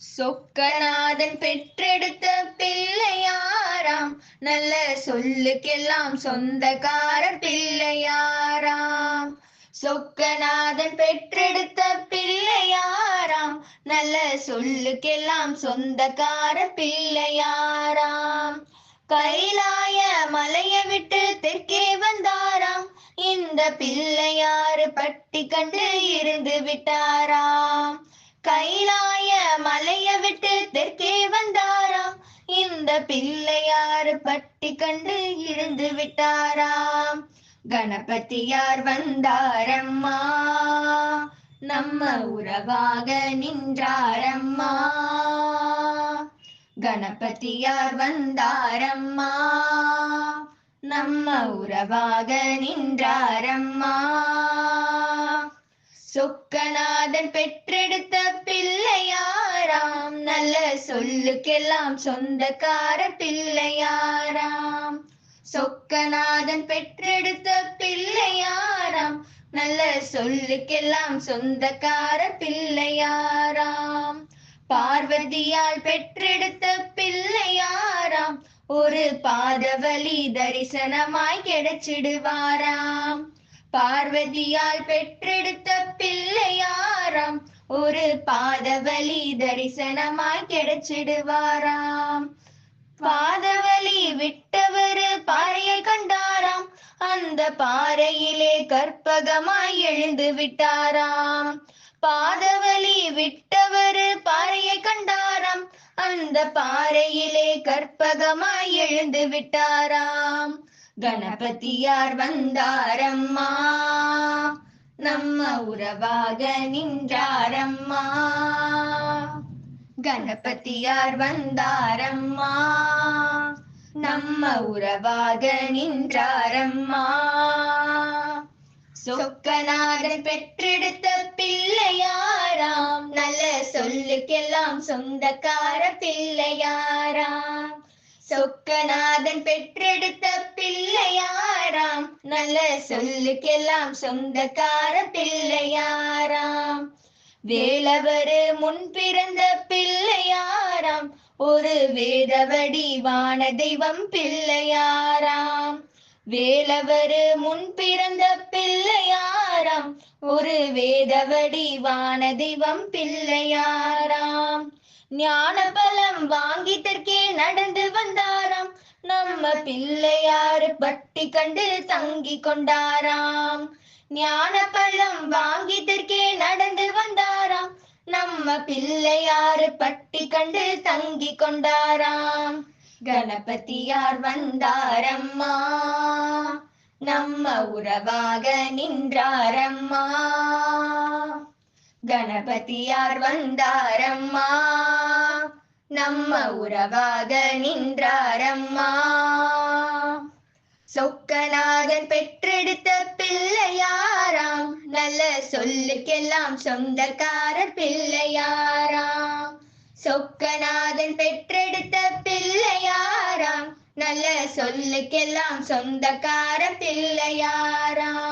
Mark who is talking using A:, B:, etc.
A: சொக்கநாதன் பெற்றெடுத்த பிள்ளையாராம், நல்ல சொல்லுக்கெல்லாம் சொந்தக்கார பிள்ளையாராம். சொக்கநாதன் பெற்றெடுத்த பிள்ளையாராம், நல்ல சொல்லுக்கெல்லாம் சொந்தக்கார பிள்ளையாராம். கைலாய மலைய விட்டு தெற்கே வந்தாராம், இந்த பிள்ளையாறு பட்டி கண்டு இருந்து விட்டாராம். கைலாய மலைய விட்டு தெற்கே வந்தாராம், இந்த பிள்ளையாறு பட்டி கண்டு இருந்து விட்டாராம். கணபதியார் வந்தாரம்மா, நம்ம உறவாக நின்றாரம்மா. கணபதியார் வந்தாரம்மா, நம்ம உறவாக நின்றாரம்மா. சொக்கநாதன் பெற்றெடுத்த பிள்ளையாராம், நல்ல சொல்லுக்கெல்லாம் சொந்தக்கார பிள்ளையாராம். சொக்கநாதன் பெற்றெடுத்த பிள்ளையாராம், நல்ல சொல்லுக்கெல்லாம் சொந்தக்கார பிள்ளையாராம். பார்வதியால் பெற்றெடுத்த பிள்ளையாராம், ஒரு பாதவழி தரிசனமாய் கிடைச்சிடுவாராம். பார்வதியால் பெற்றெடுத்த பிள்ளையாராம், ஒரு பாதவழி தரிசனமாய் கிடைச்சிடுவாராம். பாதவழி விட்டவரு பாறையை கண்டாராம், அந்த பாறையிலே கற்பகமாய் எழுந்து விட்டாராம். பாதவழி விட்டவரு பாறையை கண்டாராம், அந்த பாறையிலே கற்பகமாய் எழுந்து விட்டாராம். கணபதியார் வந்தாரம்மா, நம்ம உறவாக நின்றாரம்மா. கணபதியார் வந்தாரம்மா, நம்ம உறவாக நின்றாரம்மா. சொக்கநாதன் பெற்றெடுத்த பிள்ளையாராம், நல்ல சொல்லுக்கெல்லாம் சொந்தக்கார பிள்ளையாராம். சொக்கநாதன் பெற்றெடுத்த பிள்ளையாராம், நல்ல சொல்லுக்கெல்லாம் சொந்தக்கார பிள்ளையாராம். வேலவரு முன் பிறந்த பிள்ளையாராம், ஒரு வேதவடிவான தெய்வம் பிள்ளையாராம். வேலவரு முன் பிறந்த பிள்ளையாராம், ஒரு வேதவடிவான தெய்வம் பிள்ளையாராம். ஞான பலம் வாங்கி தெற்கே நடந்து வந்தாராம், நம்ம பிள்ளையாறு பட்டி கண்டு தங்கி கொண்டாராம். ஞான பலம் வாங்கி தெற்கே நடந்து வந்தாராம், நம்ம பிள்ளையாறு பட்டி கண்டு தங்கி கொண்டாராம். கணபதியார் வந்தாரம்மா, நம்ம உறவாக நின்றாரம்மா. கணபதியார் வந்தாரம்மா, நம்ம உறவாக நின்றாரம்மா. சொக்கநாதன் பெற்றெடுத்த பிள்ளையாராம், நல்ல சொல்லுக்கெல்லாம் சொந்தக்கார பிள்ளையாராம். சொக்கநாதன் பெற்றெடுத்த பிள்ளையாராம், நல்ல சொல்லுக்கெல்லாம் சொந்தக்கார பிள்ளையாராம்.